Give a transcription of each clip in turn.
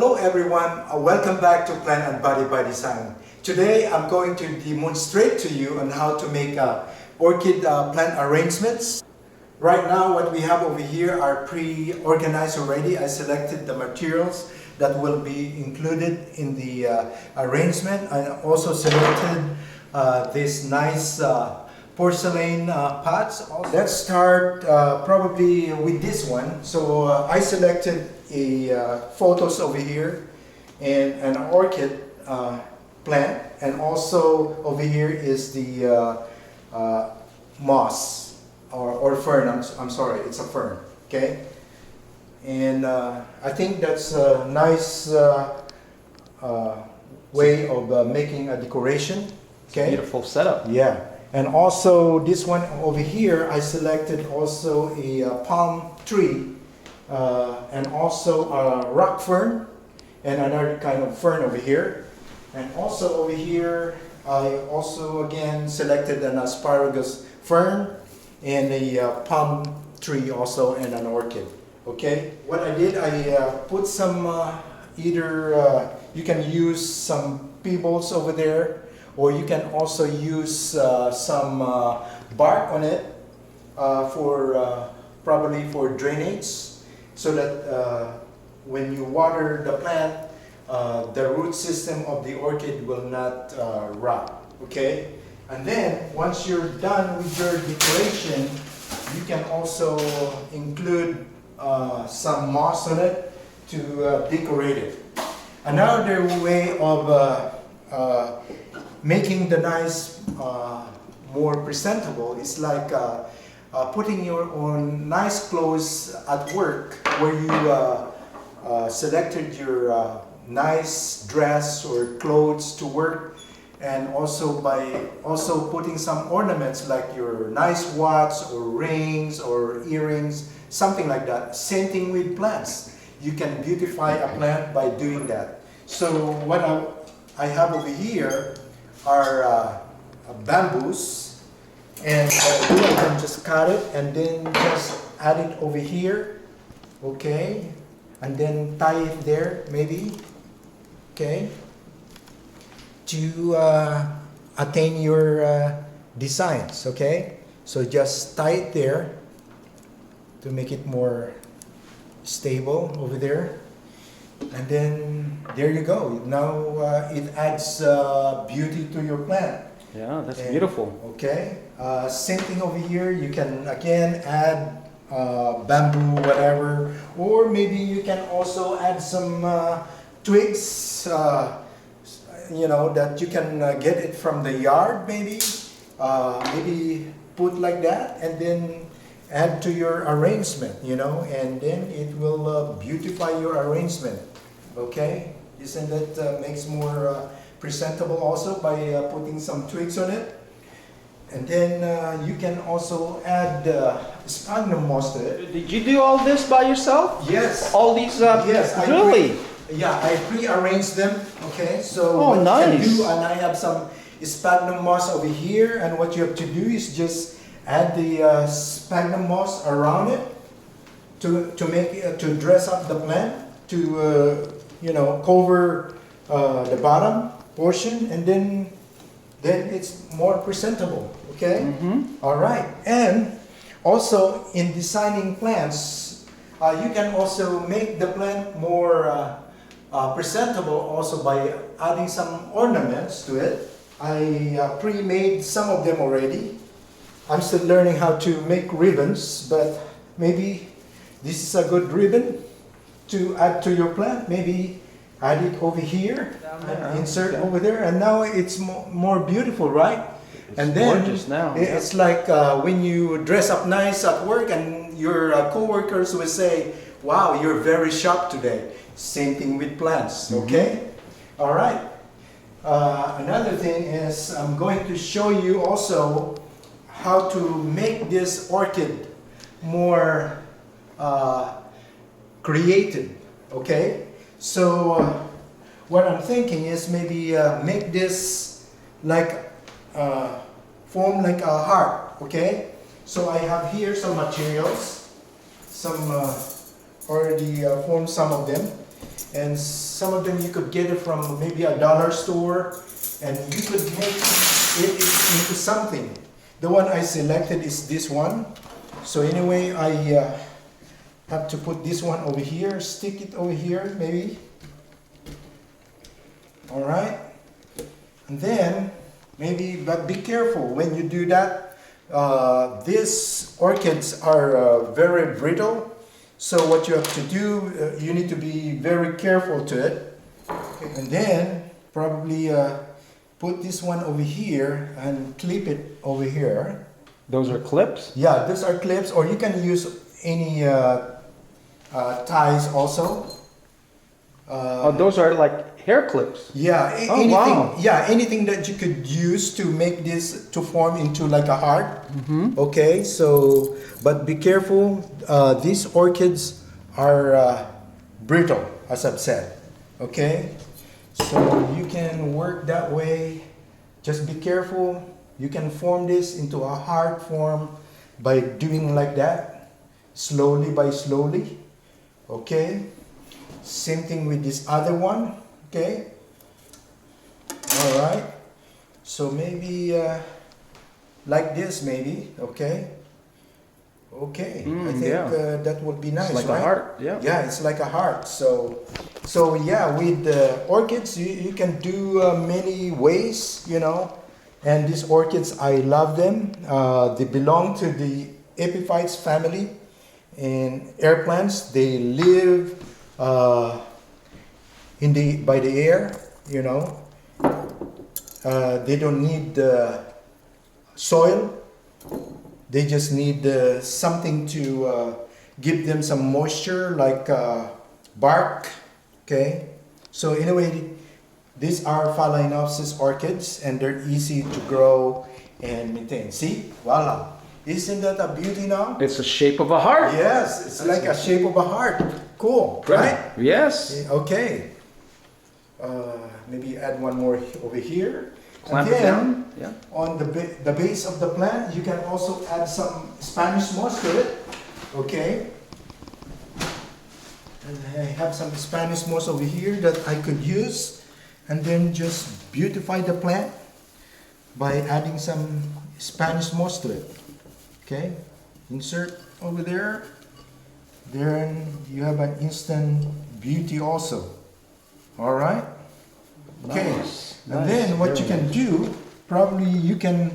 Hello everyone, welcome back to Plant and Body by Design. Today I'm going to demonstrate to you on how to make orchid plant arrangements. Right now what we have over here are pre-organized already. I selected the materials that will be included in the arrangement. I also selected this nice porcelain pots. Let's start probably with this one. So I selected photos over here and an orchid plant, and also over here is the moss or fern. I'm sorry, it's a fern. Okay, and I think that's a nice way of making a decoration. Okay, beautiful setup. Yeah. And also this one over here, I selected also a palm tree and also a rock fern and another kind of fern over here. And also over here, I also again selected an asparagus fern and a palm tree also and an orchid. Okay, what I did, I put some either you can use some pebbles over there, or you can also use some bark on it probably for drainage, so that when you water the plant, the root system of the orchid will not rot. Okay, and then once you're done with your decoration, you can also include some moss on it to decorate it. Another way of making the nice more presentable is like putting your own nice clothes at work, where you selected your nice dress or clothes to work, and also by putting some ornaments like your nice watch or rings or earrings, something like that. Same thing with plants. You can beautify a plant by doing that. So what I have over here are bamboos, and I can just cut it and then just add it over here. Okay, and then tie it there maybe. Okay, to attain your designs. Okay, so just tie it there to make it more stable over there. And then there you go. Now it adds beauty to your plant. Yeah, that's beautiful. Okay. Same thing over here. You can again add bamboo, whatever, or maybe you can also add some twigs. You know, that you can get it from the yard, maybe. Maybe put like that, and then add to your arrangement, you know, and then it will beautify your arrangement. Okay, isn't that makes more presentable also by putting some twigs on it? And then you can also add sphagnum moss to it. Did you do all this by yourself? Yes. All these? Yes. Really? I pre-arranged them. Okay, so what nice. You can do, and I have some sphagnum moss over here, and what you have to do is just add the sphagnum moss around it to make to dress up the plant, to you know, cover the bottom portion, and then it's more presentable. Okay. All right. And also in designing plants, you can also make the plant more presentable also by adding some ornaments to it. I pre-made some of them already. I'm still learning how to make ribbons, but maybe this is a good ribbon to add to your plant. Maybe add it over here and insert over there, and now it's more beautiful, right? It's and then gorgeous now. It's like when you dress up nice at work, and your co-workers will say, "Wow, you're very sharp today." Same thing with plants. Okay. All right. Another thing is I'm going to show you also how to make this orchid more creative. Okay, so what I'm thinking is maybe make this like form like a heart. Okay, so I have here some materials, some already formed some of them, and some of them you could get it from maybe a dollar store, and you could make it into something. The one I selected is this one. So anyway, I have to put this one over here, stick it over here maybe. All right, and then maybe, but be careful when you do that. These orchids are very brittle, so what you have to do, you need to be very careful to it. And then probably put this one over here and clip it over here. Those are clips? Yeah, these are clips, or you can use any ties also. Oh, those are like hair clips. Yeah, Oh, anything. wow. Yeah, anything that you could use to make this to form into like a heart. Mm-hmm. Okay, so but be careful. These orchids are brittle, as I've said. Okay, so you can work that way. Just be careful. You can form this into a heart form by doing like that, slowly by slowly. Okay. Same thing with this other one. Okay. All right. So maybe like this, maybe. Okay. Okay. I think that would be nice, It's like right? a heart. Yeah. Yeah, it's like a heart. So yeah, with orchids, you can do many ways, you know. And these orchids, I love them. They belong to the epiphytes family. And air plants, they live by the air, you know. They don't need soil. They just need something to give them some moisture, like bark. Okay. So anyway, these are Phalaenopsis orchids, and they're easy to grow and maintain. See, voila! Isn't that a beauty now? It's the shape of a heart. Yes, it's like a shape of a heart. Cool, right? Yes. Okay. Maybe add one more over here. Clamp And it then, down. Yeah. on the base of the plant, you can also add some Spanish moss to it. Okay. And I have some Spanish moss over here that I could use, and then just beautify the plant by adding some Spanish moss to it. Okay, insert over there. Then you have an instant beauty also. All right. Okay. Nice. And then what you can do, you can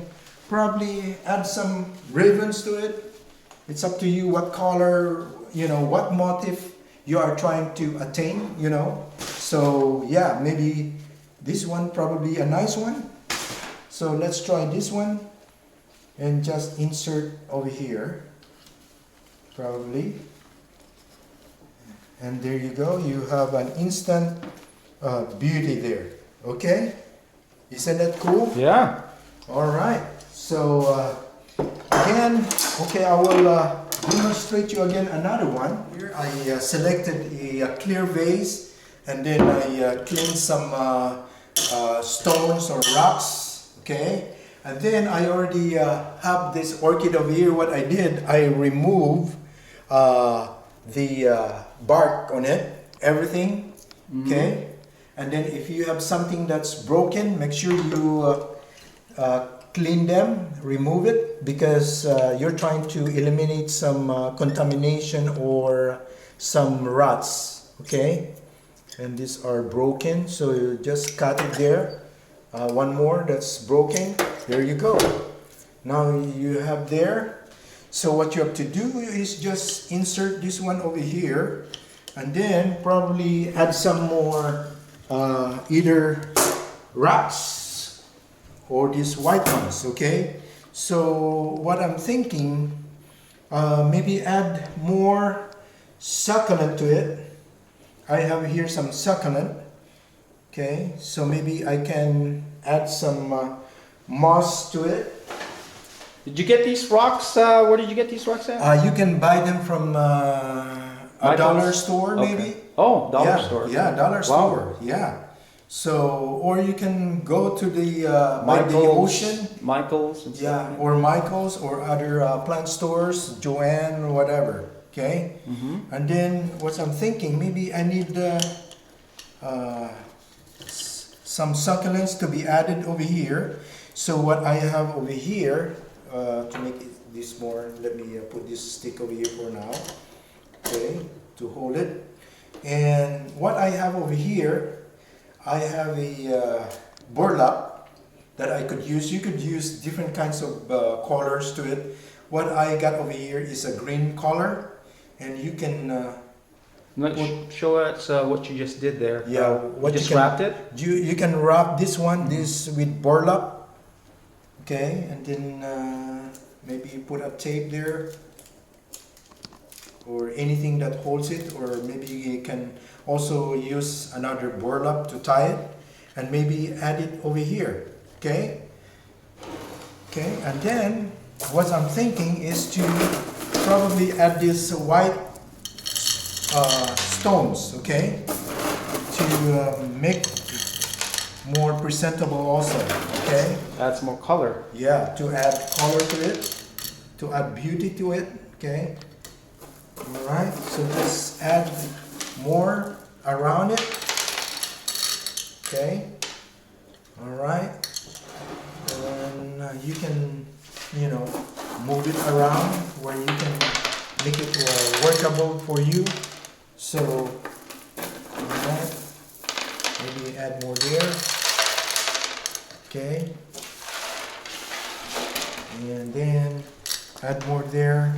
add some ribbons to it. It's up to you what color, you know, what motif you are trying to attain, you know. So yeah, maybe this one probably a nice one. So let's try this one. And just insert over here, probably. And there you go, you have an instant beauty there. Okay? Isn't that cool? Yeah. All right. So again, okay, I will demonstrate you again another one. Here I selected a clear vase, and then I cleaned some stones or rocks. Okay? And then I already have this orchid over here. What I did, I removed the bark on it, everything. Mm-hmm. Okay? And then if you have something that's broken, make sure you clean them, remove it, because you're trying to eliminate some contamination or some rots. Okay? And these are broken, so you just cut it there. One more that's broken. There you go. Now you have there. So what you have to do is just insert this one over here, and then probably add some more either rocks or these white ones. Okay. So what I'm thinking, maybe add more succulent to it. I have here some succulent. Okay, so maybe I can add some moss to it. Did you get these rocks? Where did you get these rocks at? You can buy them from a dollar store, maybe. Okay. Oh, dollar Yeah, store. yeah, dollar Wow. store. Yeah. So, or you can go to the by the ocean. Michael's. And Yeah, stuff. or Michael's or other plant stores, Joanne or whatever. Okay. Mm-hmm. And then what I'm thinking, maybe I need some succulents to be added over here. So what I have over here, to make this more, let me put this stick over here for now, okay, to hold it. And what I have over here, I have a burlap that I could use. You could use different kinds of colors to it. What I got over here is a green color, and you can Show us what you just did there. yeah, what you just you can, wrapped it? You can wrap this one, this with burlap, okay, and then maybe you put a tape there or anything that holds it, or maybe you can also use another burlap to tie it, and maybe add it over here, okay? Okay, and then what I'm thinking is to probably add this white stones, okay, to make more presentable also, okay? Add some more color. Yeah, to add color to it, to add beauty to it, okay? Alright, so just add more around it, okay? Alright, and you can, you know, move it around where you can make it workable for you. So, alright, maybe add more there, okay? And then add more there,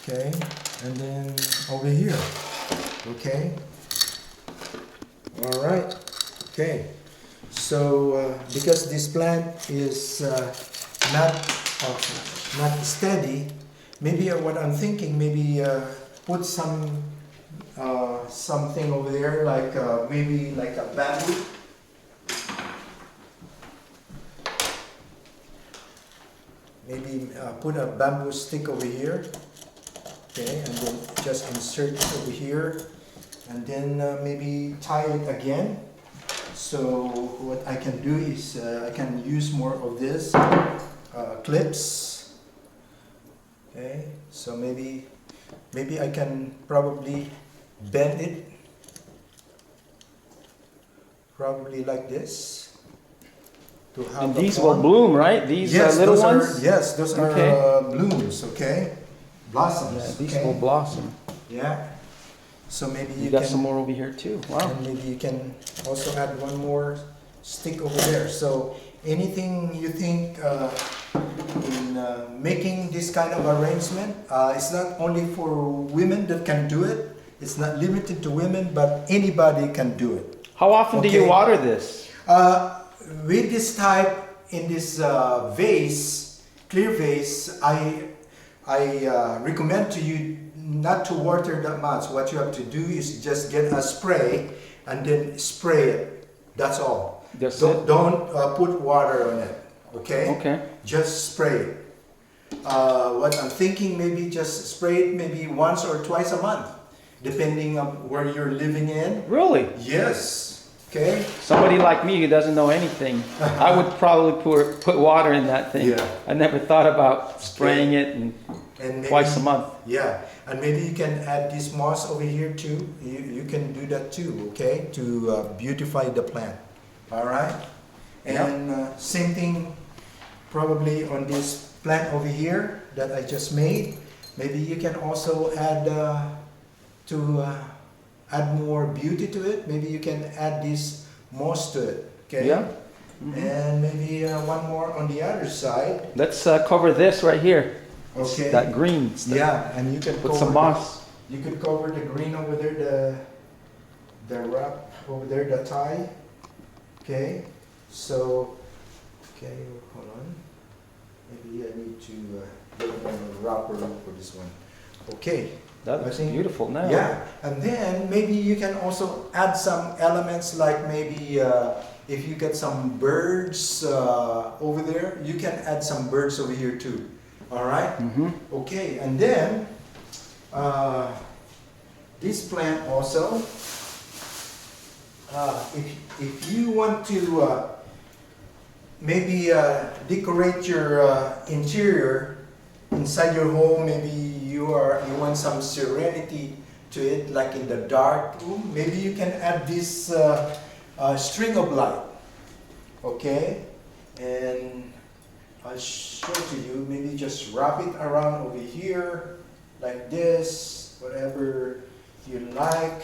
okay? And then over here, okay? Alright, okay. So, because this plant is not steady, maybe what I'm thinking, maybe put some something over there, like maybe like a bamboo. Maybe put a bamboo stick over here, okay, and then just insert it over here, and then maybe tie it again. So what I can do is I can use more of this clips, okay. So maybe I can probably bend it, probably like this, to have And a these form. will bloom, right? These Yes, little those ones? are, yes, those Okay. are blooms, okay? Blossoms, Yeah, these okay? will blossom. Yeah. So maybe You you got can, some more over here too. Wow. and maybe you can also add one more stick over there. So anything you think in making this kind of arrangement, it's not only for women that can do it. It's not limited to women, but anybody can do it. How often do you Okay. water this? With this type, in this vase, clear vase, I recommend to you not to water that much. What you have to do is just get a spray and then spray it. That's all. That's don't it? don't put water on it. Okay? Okay. Just spray it. What I'm thinking, maybe just spray it maybe once or twice a month, depending on where you're living in. Really? Yes. Okay? Somebody like me who doesn't know anything, I would probably put water in that thing. Yeah. I never thought about spraying it and And twice a month. Yeah, and maybe you can add this moss over here too. You can do that too, okay, to beautify the plant. All right, and same thing probably on this plant over here that I just made. Maybe you can also add add more beauty to it. Maybe you can add this moss to it. Okay. Yeah. And maybe one more on the other side. Let's cover this right here. Okay. That green stuff. Yeah, and you can Put cover some moss. You could cover the green over there, the wrap over there, the tie. Okay, so okay, hold on. Maybe I need to get a wrapper for this one. Okay. That I looks think- beautiful now. Yeah, and then maybe you can also add some elements like maybe if you get some birds over there, you can add some birds over here too. All right. Mm-hmm. Okay, and then this plant also, if you want to maybe decorate your interior inside your home, maybe you want some serenity to it, like in the dark room. Maybe you can add this string of light, okay? And I'll show to you. Maybe just wrap it around over here, like this, whatever you like.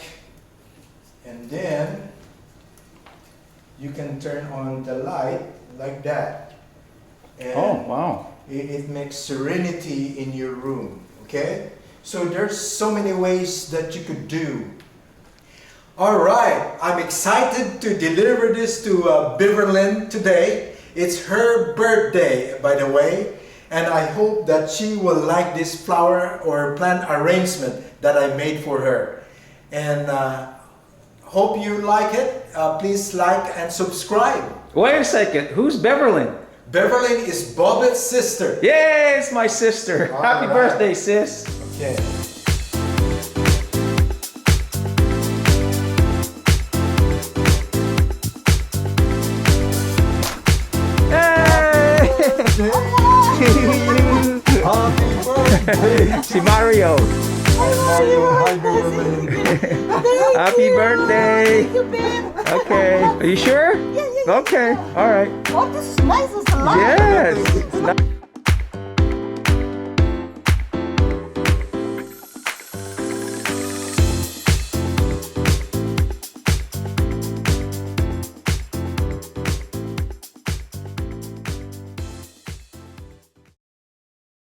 And then you can turn on the light like that. And Oh, wow. it makes serenity in your room, okay? So there's so many ways that you could do. All right, I'm excited to deliver this to Beverlyn today. It's her birthday, by the way, and I hope that she will like this flower or plant arrangement that I made for her. And hope you like it. Please like and subscribe. Wait a second. Who's Beverlyn? Beverlyn is Bobet's sister. Yay, it's my sister. All Happy right. birthday, sis. Okay. Hey! Happy birthday! Si Mario. Hi, Beverlyn. Happy birthday. Thank you, babe. Okay. Are you sure? Yeah. Okay. All right. Oh, this is nice. It's alive. Yes.